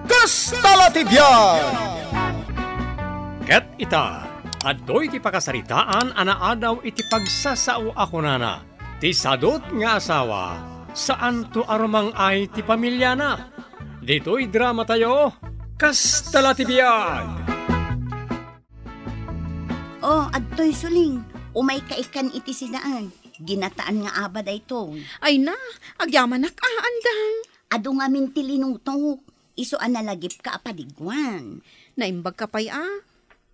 Kastalatibyag! Ket ita, adoy ti pakasaritaan anaadaw iti pagsasao ako nana. Ti sadot nga asawa, saan to arumang ay ti pamilya na. Dito'y drama tayo, Kastalatibyag! Oh, adtoy suling, umay kaikan iti sinaan. Ginataan nga abad ay to. Ay na, agyaman andang. Ado nga minti linutok, iso analagip ka apadigwan. Naimbag ka pa'y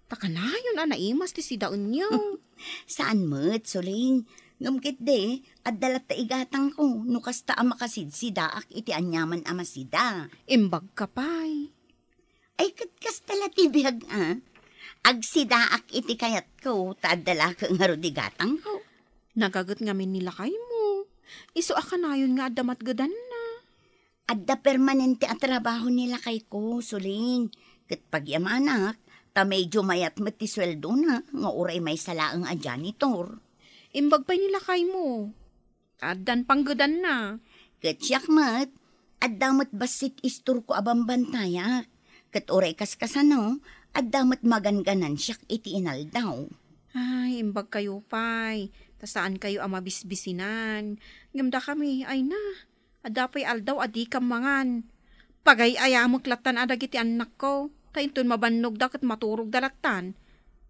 Takanayon naimas ti sidaon niyo. Saan mo't, suling? Ngamkit de, at dalat ta igatang ko, nukas ta amakasid sidaak iti anyaman amasida. Imbag ka pa'y. Ay katkas talatibiyag agsidaak iti kayat ko, taadala ka nga rudigatang ko. Nagagat ngamin nila kay mo. Iso akanayon nga adamat gadan na. Adda permanente ang trabaho nila kay ko, suling. Kat pagyamanak, ta medyo mayat mati sweldo na, nga uray may salaang a janitor. Imbag pa nila kay mo. Adan panggadan na. Kat siyak mat, addamat basit istur ko abang bantayak. Kat uray kaskasano, addamat maganganan siyak iti inaldaw. Ay, imbag kayo pay. Saan kayo ang mabisbisinan? Ngamda kami, ay na. Adapay aldaw adi kamangan. Pagay ayamok latan adag iti anak ko. Tainton mabannog da kat maturog dalaktan.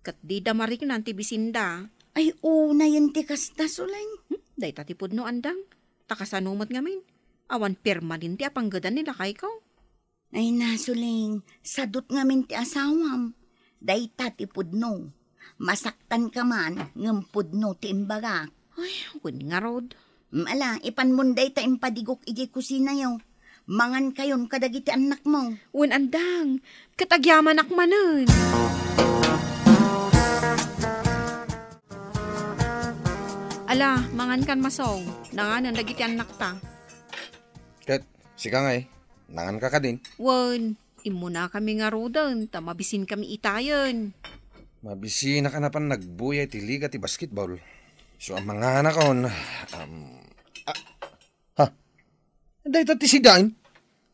Kat di damarik nanti bisinda. Ay una yun ti kasta suling. Day tatipod no andang. Takasanumot ngamin. Awan permanent ti apanggadan nila kay ko. Ay na suling, sadot ngamin ti asawam. Day tatipod no. Masaktan ka man, ngampud no ti imbaga. Ay, win nga rod. Ala, ipanmunday ta impadigok iji kusina yaw. Mangan kayon kadagiti anak mo. Win andang, katagyaman akmanan. Ala, mangan kan masong. Nanganan dagiti anak ta. Ket, sika nga nangan ka din. Win, imuna kami nga rodan, tamabisin kami itayan. Mabisi na ka na pan nagbuyay ti liga ti basketball. So ang mga anak ko, Anday ti sidain?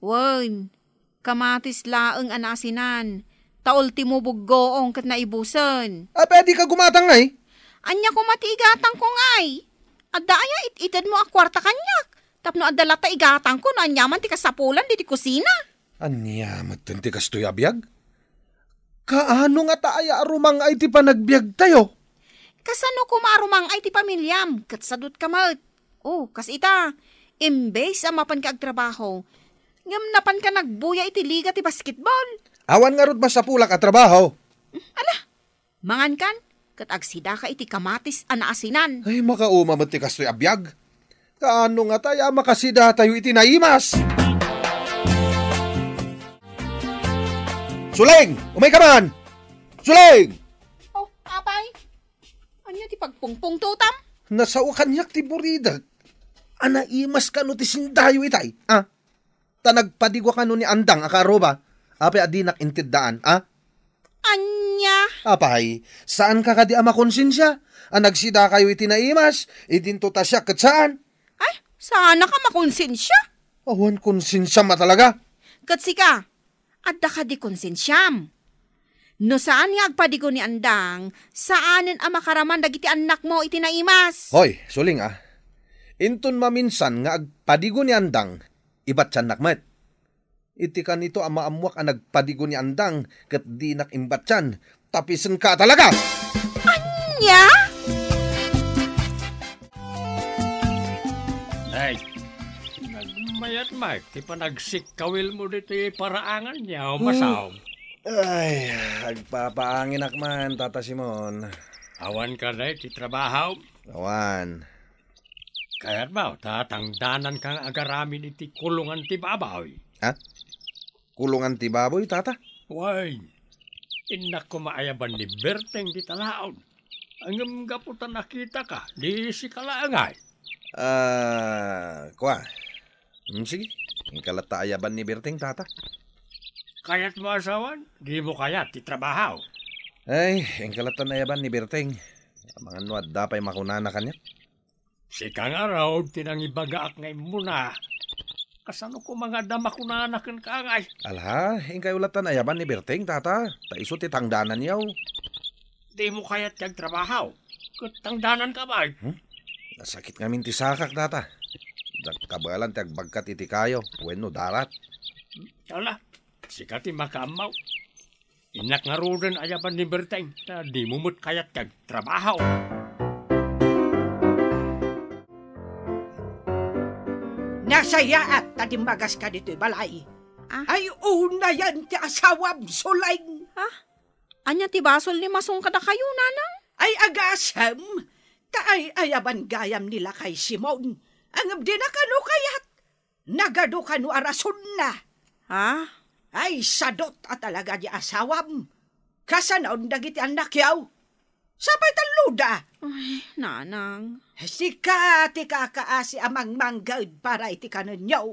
Wan, kamatis laeng anasinan. Taol ti mo buggoong kat naibusan. Pwede ka gumatang nga Anya ko matigatang ko ngay. Adda aya itid mo akwarta kanyak. Tapno adda lata igatang ko no anyaman ti kasapulan di kusina. Anya, matanti kastoy abiyag? Kaano nga taaya arumang ay ti panagbiag tayo? Kasano ko maarumang ay ti pamilyam, katsadot ka mat. Oh, kas ita, imbes amapan ka agtrabaho, ngam napan ka nagbuya iti liga ti basketball. Awan nga rod ba sa pulak at trabaho? Ala, mangan kan, kat agsida ka iti kamatis anaasinan. Ay, makauma ti kastoy abiyag. Kaano nga tayo makasida tayo iti naimas? Suling! Umay ka man! Suling! Oh, apay? Anya ti pagpungpung tutam? Nasao kanyak ti burida. Anaimas ka no ti sindayo itay. Ta nagpadigwa ka no ni andang akaroba. Apay adinak intidaan, Anya? Apay, saan ka kadi ama konsensya? Nagsida kayo iti naimas, idinto ta siya kat saan? Ay, sana ka makonsensya? Awan konsensya matalaga. Katsika, adda ka di konsensyam. No saan nga agpadigo ni andang, saanin ang makaraman dagiti anak mo iti naimas? Hoy, suling Inton maminsan nga agpadigo ni andang, ibat siya nakmet. Iti ka nito ang maamuak ang nagpadigo ni andang, kat di nakimbat siyan, tapisan ka talaga! Anya? Ay, nagmayat Mike, ti panagsikawil mo dito yung paraangan niya, masaw. Ay, agpapaangin akman, Tata Simon. Awan ka na ti trabaho. Awan. Kaya't ba, tatangdanan kang agaramin iti kulungan ti babaw. Kulungan ti baboy, Tata? Way, inak ko maayaban ni Berteng di talaon. Ang gaputan nakita ka, di si kalaangay. Kwa. Sige, ang kalataayaban ni Berteng, Tata. Kaya't mo asawan, di mo kayat ti trabaho. Ay, ang kalataayaban ni Berteng. Mga nuad, dapay makunana kanya. Si kang araw, tinangibaga ak ngay muna. Kasano ko mga dama ko na anakan kaangay. Alha, ingkay ulatan ayaban ni Berting, tata. Taiso ti tangdanan yaw. Di mo kaya't kagtrabaho. Tangdanan ka ba? Nasakit ngamin ti sakak, tata. Kabalan ti agbagkat iti kayo. Bueno, darat. Kala, sikat ti makamaw. Inak nga rodan ayaban ni Berteng na di mo mo't kaya't kagtrabaho. Nasaya at tadimbagas ka dito'y balay. Ay una yan ti asawam sulaing. Anya ti basol ni masong kada kayo, nanang? Ay agasam, taay ayaban gayam nila kay Simon. Ang abdi na kanu kayat, nagado kanu arason na. Ay sadot at talaga di asawam. Kasanaon dagiti anak yaw. Sabay taluda. Ay, nanang. Sika ti kakaasi amang manggad para iti kanunyaw.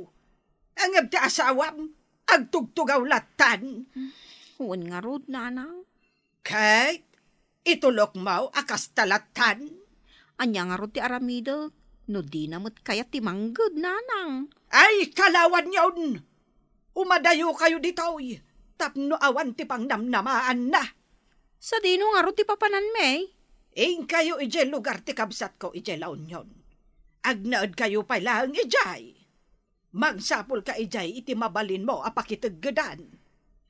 Ang abdi asawam, agtugtugaw latan. Huwag nga rod, nanang. Kay, itulok mo akas talatan. Anya nga rod ti aramidok. No di namot kaya ti manggad, nanang. Ay, kalawan yon. Umadayo kayo ditoy. Tapno awan ti pang namnamaan na. Sa dino nga rod ti papanan may. Ing kayo ije lugar ti kabsat ko ije laon yon. Agnaad kayo pa lang ijay. Magsapol ka ijay iti mabalin mo apakitaggadan.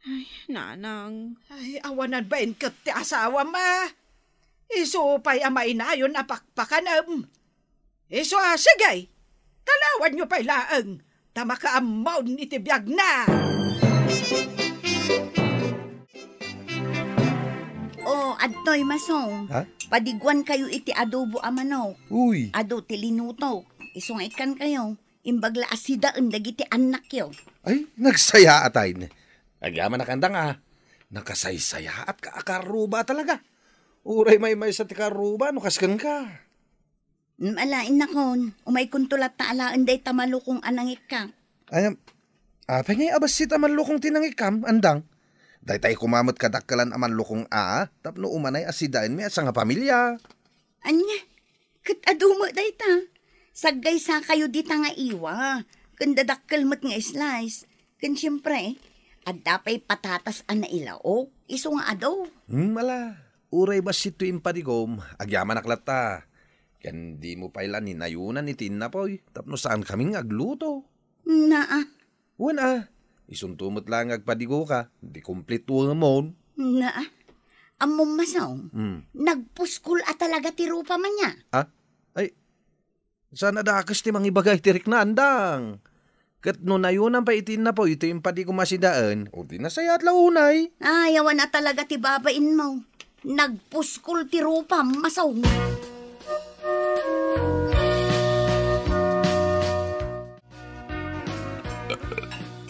Ay, nanang. Ay, awanan ba ket ti asawa ma? Iso pa'y amay na yun apakpakanam. Iso sigay, talawan nyo pa'y laang. Tama ka amaw iti biyag na. Adtoy masong. Ha? Padiguan kayo iti adobo amano. Uy. Ado ti linuto. Isungaikan kayo. Imbagla asidaan dagiti anak yo. Ay, nagsaya atayin. Agyaman na kandang nakasaysaya at kaakaruba talaga. Uray may sa tikaruba, kaskan ka. Alain na kon. Umay kuntulat na alaan day tamalukong anangik ka. Ay, apay abas si tamalukong tinangikam, andang. Day tayo kumamot kadakkalan aman lukong tapno umanay asidain mi at sa nga pamilya. Anya, kat adumo day ta. Sagay sa kayo di ta nga iwa. Kanda dakkal mat nga slice. Kan siyempre, adapay patatas ana ilao. Iso nga adaw. Mala, uray ba sito impadigom, agyaman aklata. Kan di mo pailan ninayunan itin na poy, tapno saan kaming agluto. Naa. Wan isuntumot lang agpadigo ka, di complete mo. Naa. Amom masaw, nagpuskul at talaga ti rupa man niya. Ay, sana dakas ti mangibagay tirik na andang. Kat no nayunan pa itin na po, ito yung padi ko masidaan, o di nasaya at launay. Ayawan na talaga ti babain mo. Nagpuskul ti rupa, masaw.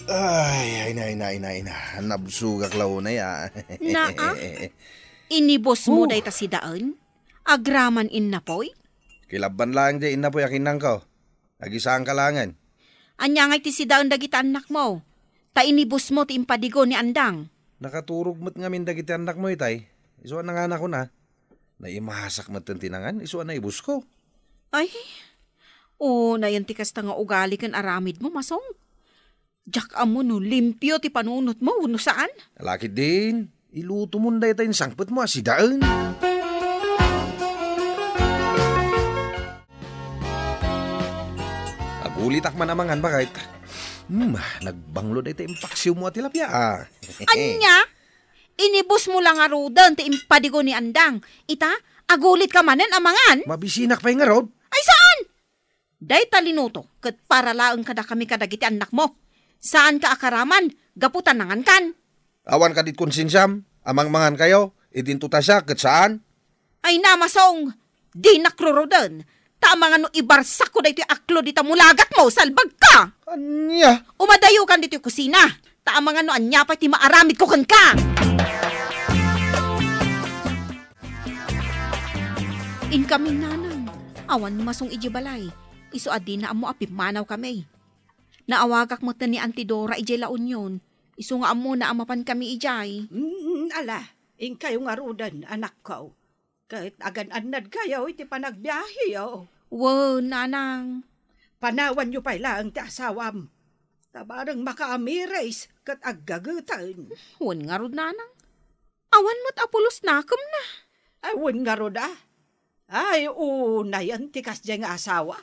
Ay, na. Nabsugak launay Inibos mo day ta si daan? Agraman in na poy? Kilaban lang di na po yakinang ko. Agisaan ka langan. Anya ngay ti si daan dagiti anak mo. Ta inibos mo ti impadigo ni andang. Nakaturog mo't nga min dagiti anak mo itay. Isuan na nga na ko na. Naimahasak mo't tinangan, isuan na ibus ko. Ay, nayan ti kasta nga ugali kan aramid mo, masong. Jak amo no, limpyo ti panunot mo, no saan? Alakit din. Iluto mo na itay sangpot mo asidaan. Agulitak man amangan bakit? Nagbanglo na itay impaksiw mo at tilapia Anya? Inibos mo lang arudan ti impadigo ni andang. Ita, agulit ka manen amangan? Mabisinak pa yung arod. Ay saan? Day talinuto, kat para laang kada kami kadagiti anak mo. Saan ka akaraman? Gaputan nangan kan. Awan ka dit konsinsyam, amang mangan kayo, idintuta siya, kat saan? Ay namasong, di nakrurudan. Tamangan no ibarsak ko dito aklo dito mulagat mo, salbag ka. Anya? Umadayo kan dito yung kusina. Tamangan no anya pa ti maaramid ko kan ka. Incoming nanang. Awan masong ijibalay. Iso adi na amo apimanaw kami. Naawagak mo ni Auntie Dora ijay laon yun. Iso nga amo na amapan kami ijay. Ala, ing kayo nga rudan, anak ko. Kahit agan-anad kayo, iti panagbiyahe, Wow, nanang. Panawan nyo pa lang ti asawam. Tabarang makaamires kat aggagutan. Huwag nga rod nanang. Awan mo't apulos nakam na. Awan nga roda. Ay, una yan tikas dyan nga asawa.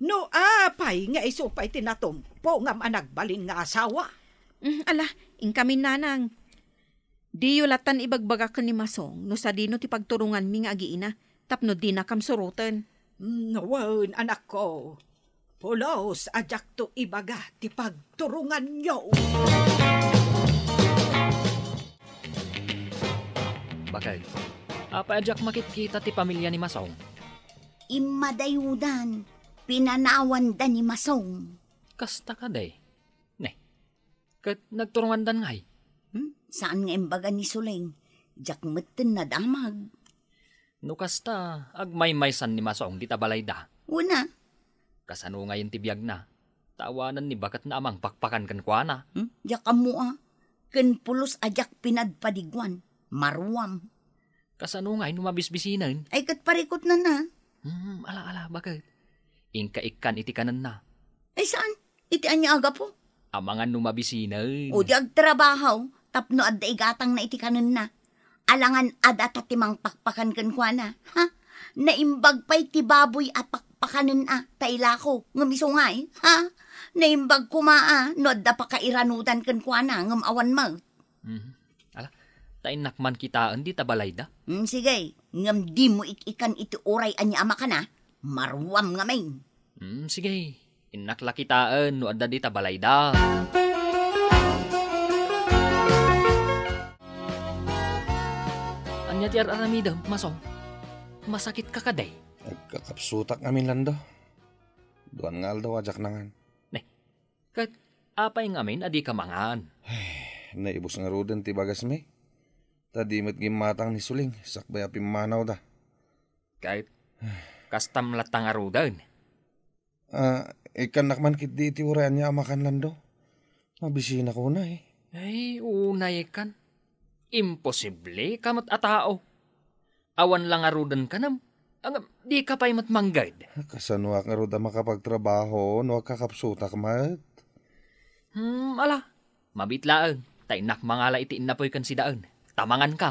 No, apay nga isupay tinatumpo nga managbalin nga asawa. Ala, ingkamin nanang. Di yulatan ibagbaga ka ni Masong no sa dino ti pagturungan mi nga agiina tapno di na kam surutan. Nawan, anak ko. Pulos, ajak to ibaga ti pagturungan nyo. Bakay, apa ajak makikita ti pamilya ni Masong? Imadayudan, pinanawan da ni Masong. Kasta ka day. Ne, kat nagturungan dan ngay. Saan nga imbaga ni Suleng? Jak meten na damag. No kasta, agmay-maysan ni Masong di tabalay da. Una, Kasano ngayon tibiyag na. Tawanan ni bakat na amang pakpakan kan kwa na. jak amu ken pulos ajak pinadpadigwan. Marwam. Kasano ngayon umabisbisinan. Ay kat parikot na na. Ala, bakit? Inka-ikan iti kanan na. Ay saan? Iti anya aga po. Amangan numabisinan. O di agtrabahaw, tapno adda igatang na iti kanon na. Alangan ada tatimang pakpakan kan kwa na. Ha? Naimbag pa'y ti baboy at pakpakanon taila ko, ngamisungay. Ha? Naimbag kumaa, no adda pa kairanudan kan kwa na, ngamawan mag. Ala, tainakman kitaan di tabalay da. Sige, ngam di mo ikan iti oray anya ama ka na, marwam nga main. Sige, inakla kitaan no adda di tabalay da. Anya ti aramidam, Masong. Masakit ka kaday. Nagkakapsutak ngamin lando. Duan nga daw ajak nangan. Kat apay ngamin adi ka mangan. Naibos nga roden ti bagas me. Tadi met gimatang ni Suling, sakbay apim manaw da. Kahit kastam latang arudan. Ikan nakman kit di ti urayan niya amakan lando. Mabisina ko na Ay, unay kan. Imposible kamat atao. Awan lang arudan ka nam. Di ka pa'y matmanggad. Kasanwa nga roda makapagtrabaho, no kakapsutak mat. Ala. Mabitlaan. Tainak mangala iti inapoy kan si daan. Tamangan ka.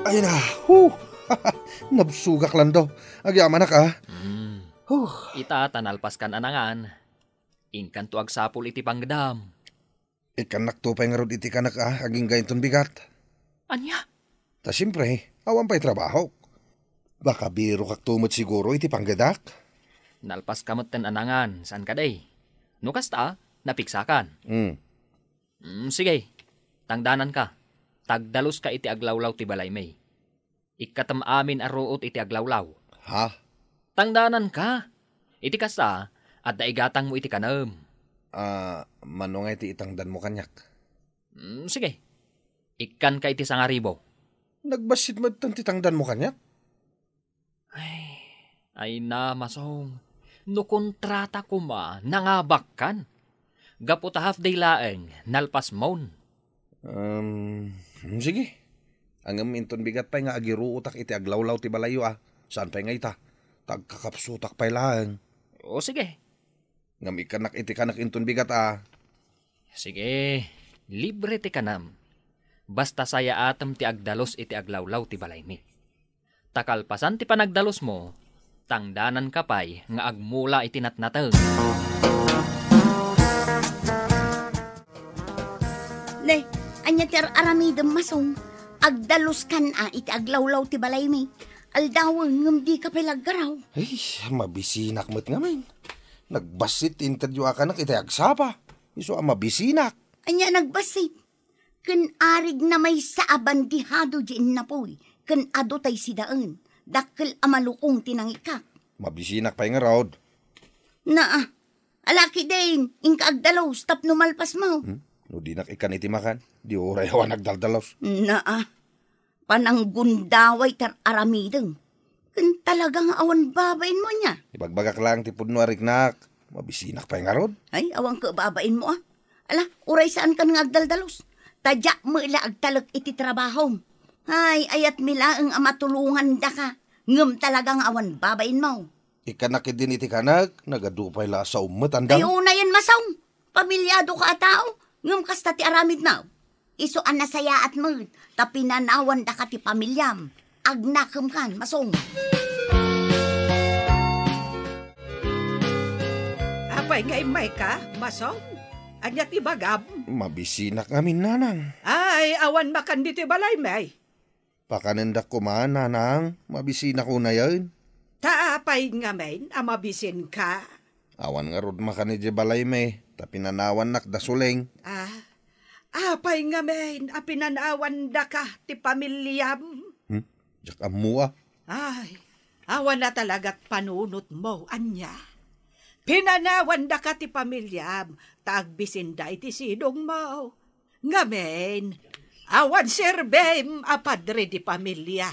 Ay na, nabsugak lando. Agyaman na ka. Ita tanalpas kan anangan. Ingkan tuag sapul iti panggedam. Ikan naktupay nga rod iti kanak aging gayon bigat. Anya? Ta siyempre, awan pa'y trabaho. Baka biro kak tumot siguro iti panggadak. Nalpas kamot ten anangan. Saan ka day? Nukas ta, napiksakan. Sige, tangdanan ka. Tagdalos ka iti aglawlaw ti balay may. Ikatam amin aruot iti aglawlaw. Ha? Tangdanan ka. Iti kasta, at daigatang mo iti kanam. Manungay ti itangdan mo kanyak. Sige, ikan ka iti sangaribo. Nagbasit mo ti tangdan mo kanyak? Ay na, Masong. No kontrata ko nangabak kan. Gaputa half day laeng, nalpas mon. Sige. Ang minton bigat pa'y nga agiruutak iti aglawlaw ti balayo Saan pa'y nga ita? Tagkakapsutak pa'y laeng. O sige. Ngam ikanak iti kanak inton bigat Sige, libre ti kanam. Basta saya atem ti agdalos iti aglawlaw ti balay mi. Takalpasan ti panagdalos mo, tangdanan ka pa'y nga agmula iti natnateng. Le, anya ti aramidem Masong, agdalos kan iti aglawlaw ti balay mi. Aldawang ngam di ka pilaggaraw. Ay, mabisinak mo't nga man. Nagbasit interview akanak iti agsapa. Iso mabisinak. Anya nagbasit. Ken arig na may saaban di hado dyan na po'y. Ken ado tay sidaan. Dakkel amalukong tinangikak. Mabisinak pa'y nga raod. Alaki din. Inka agdalaw, stop numalpas mo. No di ikan iti makan. Di oray awan nagdaldalos. Pananggundaway tar aramideng. Ken talagang awan babain mo niya. Ibagbagak lang ti pudno ariknak. Mabisinak pa'y nga rod. Ay, awan ka babain mo Ala, uray saan ka nga agdaldalos? Tadya mo ila agtalag iti trabaho. Ay, ayat mila ang amatulungan da ka. Ngam talagang awan babain mo. Ikanakid din iti kanak, nagadupay la sa umot, andang. Ay una yan masaw. Pamilyado ka tao. Ngam kasta ti aramid mo. Isuan na saya at mo. Tapinanawan da ka ti pamilyam. Agnakam kan, masong. Apay ngay may ka, masong? Anya ti bagam? Mabisinak ngamin, nanang. Ay, awan makan dito balay may. Pakanendak ko man, nanang. Mabisinak ko na yan. Taapay nga may, amabisin ka. Awan nga rod makan iti balay may. Tapinanawan nak da suleng. Apay nga may, apinanawan da ka ti pamilyam. Jak amua. Ay, awan na talaga't panunot mo, anya. Pinanawan da ka ti pamilyam, tagbisin da iti sidong mo. Ngamen, awan sirbem apadre di pamilya.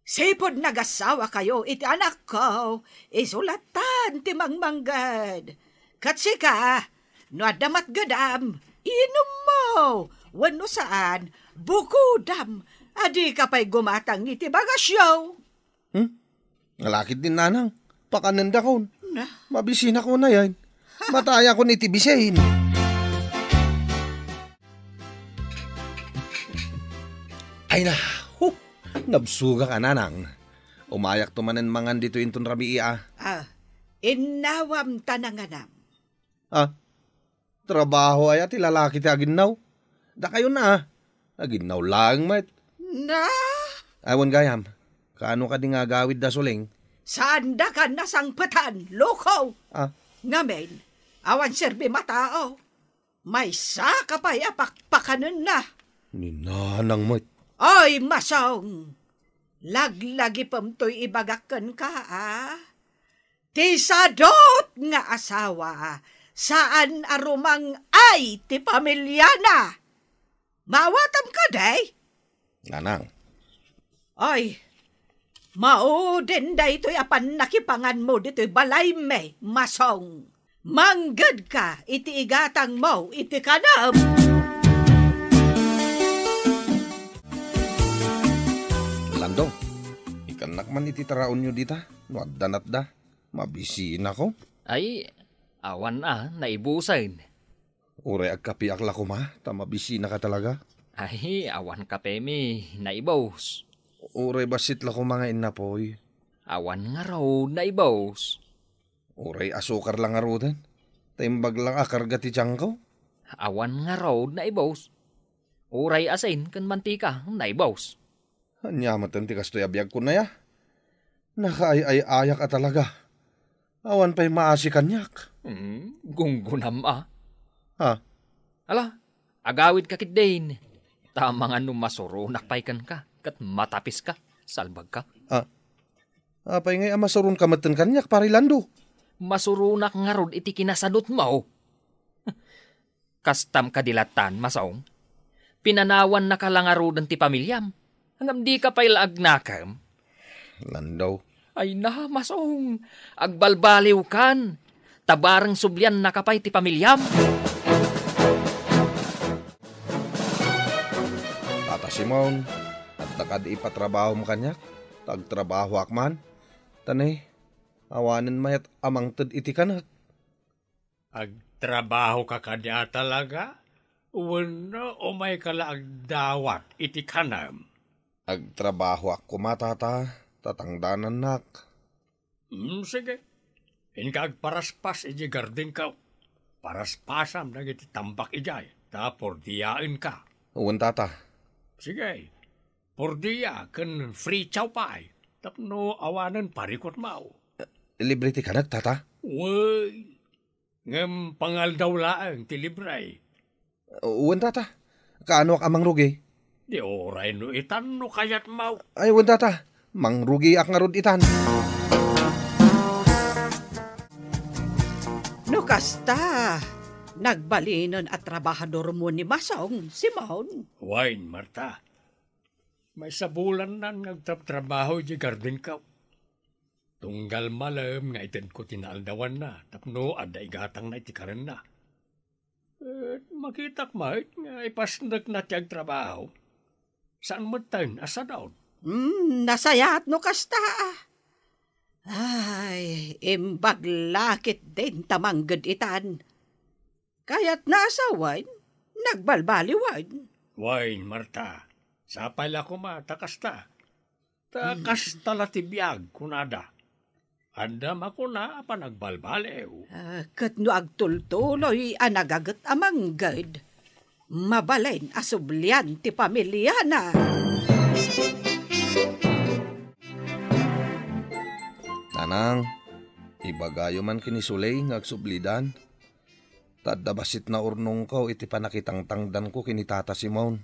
Sipod nagasawa kayo iti anak ko, isulatan ti mangmanggad. Katsika, no adamat gadam, inom mo, wano saan, bukudam, adi ka pa'y gumatang iti bagasyaw. Nalakit din, nanang. Pakanenda kon. Na, Mabisina ko na yan. Mataya ko ni tibisahin. Ay na, nabsuga ka, nanang. Umayak tumanen mangan dito inton rabiia. inawam tananganam. Trabaho ay at ilalaki ti aginaw. Da kayo na, aginaw lang, mate. Na, Awan gayam, kaano ka di nga gawid da suling? saan da ka nasangpatan, loko? Ngamen, awan serbi matao. May saka pa'y apakpakanan na. Ninanang, mate. Ay, masong, laglagi pam to'y ibagakan ka, Ti sadot nga asawa, saan arumang ay ti pamilyana. Mawatam ka, day? Nanang. Ay, mauden day to'y apan nakipangan mo dito'y balay me, masong. Manggad ka, iti igatang mo, iti kanam. Lando, ikanak man iti taraon nyo dita, no addanat da, mabisin ako. Ay, awan naibusan. Ure agkapi akla ko ma, ta mabisin ka talaga. Ay, awan ka pemi, naibos. Ure basit la ko mga inapoy. Awan nga raw, naibos. Ure asukar lang arudan, taimbag lang akarga ti tiyang ko. Awan nga raw, naibos. Uray asin, kan mantika, naibos. Anyamatan ti kastoy abiyag ko na ya. Nakaay-ayak ka talaga. Awan pa'y maasi kanyak. Gunggunam Ha? Agawid ka kitdain. Tama nga nung masurunak paikan ka, kat matapis ka, salbag ka. Apay ngay amasurun ka matan kanyak, parilando. Masurunak nga rod iti kinasadot mo. Kastam kadilatan, masaong. Pinanawan na kalangarodan ti pamilyam. Hanggang di ka pa'y laagnakam. Landaw. Ay na, masaong. Agbalbaliw kan. Tabarang sublyan na kapay ti pamilyam. Tata Simon, at nakad ipatrabaho mo kanyak. Tagtrabaho akman. Tanay, awanin mayat amang tad iti kanak. Agtrabaho ka kanya talaga? Wala o may kalaagdawat iti kanam. Agtrabaho ako matata, tatangdanan nak. Sige. Inkag paraspas iti garding ka. Paraspasam na iti tambak ijay. Tapor diyain ka. Uwan tata. Sige. Pordiya kan free chow pie. Tapno awanan parikot mau. Libre ti kanak tata? Uy. Ngam pangal daw laang ti libray. Uwan tata. Kaano ak amang rugi? Di oray no itan no kayat mau. Ay uwan tata. Mangrugi ak nga rod itan. No kasta, nagbalinon at trabahador mo ni Masong, Simon. Wine, Marta. May sabulan na nagtrabaho di garden ka. Tunggal malam nga iten ko tinaaldawan na. Tapno ada igatang na itikaran na. Makitak mait nga ipasnak na tiyag trabaho. Saan mo tan asa daw? Nasayat no kasta. Ay, imbaglakit din tamanggad itan. Kaya't nasawan, nagbalbaliwan. Wain, Marta, sapal ako matakasta. Takasta latibiyag kunada. Andam ako na pa nagbalbalew. Kat no agtultuloy anagagat amanggad. Mabalain asublian ti pamilya na. Nanang, ibagayo man kinisulay ngagsublidan. Tadabasit na urnong ko iti panakitangtangdan ko kinitata Simon.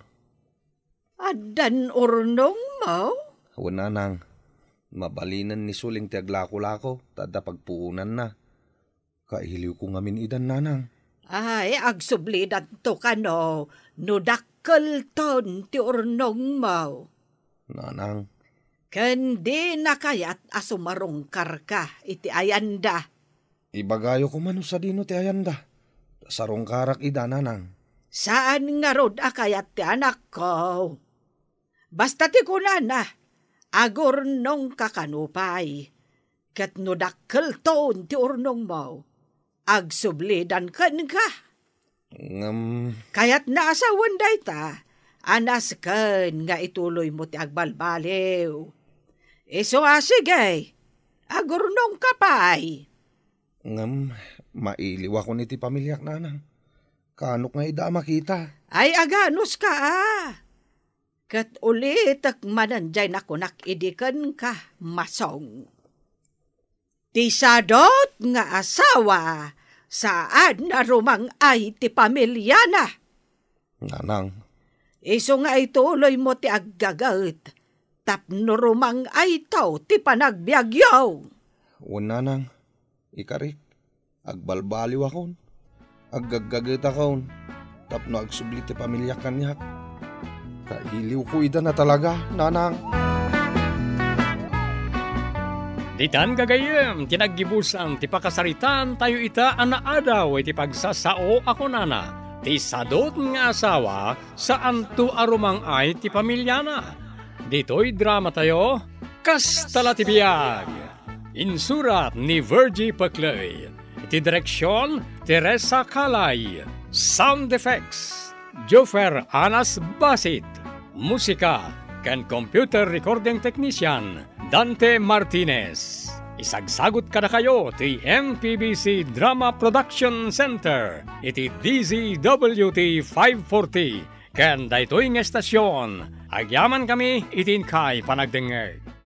Adan urnong mo? Wala nang, mabalinan ni suling ti aglako-lako, tada pagpuunan na. Kailiw ko ngamin idan nanang. Ay, agsublidan to ka no dakkel ton ti urnong mo. Nanang. Kandi na kayat asumarong karka iti ayanda. Ibagayo ko man sa dino ti ayanda. Sarong karak ida nanang. Saan nga rod akayat ti anak ko? Basta ti kunana, agor nung kakanupay. Kat no dakkel ton ti urnong mo. Agsublidan kan ka. Kaya't naasawan day ta. Anas kan nga ituloy mo ti agbalbaliw. Iso sige, agurnong kapay. Mailiw ako ni ti pamilyak nanang. Kanok nga ida makita. Ay aganos ka Kat ulit ak mananjay na kunak idikan ka masong. Ti sadot nga asawa, saan na rumang ay ti pamilya na. Nanang. Iso nga ituloy mo ti aggagat. Tapno rumang ay tao ti panagbiagyaw. Una nang, ikarik, agbalbaliw akon, aggagagat akon, tapno agsubli ti pamilya kanyak. Kailiw ko ida na talaga, nanang. Ditan gagayem, tinaggibusan, ti pakasaritan tayo ita anaadaw, iti pagsasao ako nana. Ti sadot nga asawa, saan tu arumang ay ti pamilyana. Dito'y drama tayo, Kastala ti Biyag. Insurat ni Virgie Paclay. Iti direksyon, Teresa Calay. Sound effects, Jofer Anas Basit. Musika, kan computer recording technician, Dante Martinez. Isagsagot kada kayo ti MPBC Drama Production Center. Iti DZWT 540. Ken daytoy nga estasyon. Agyaman kami itin kay panagdengeg.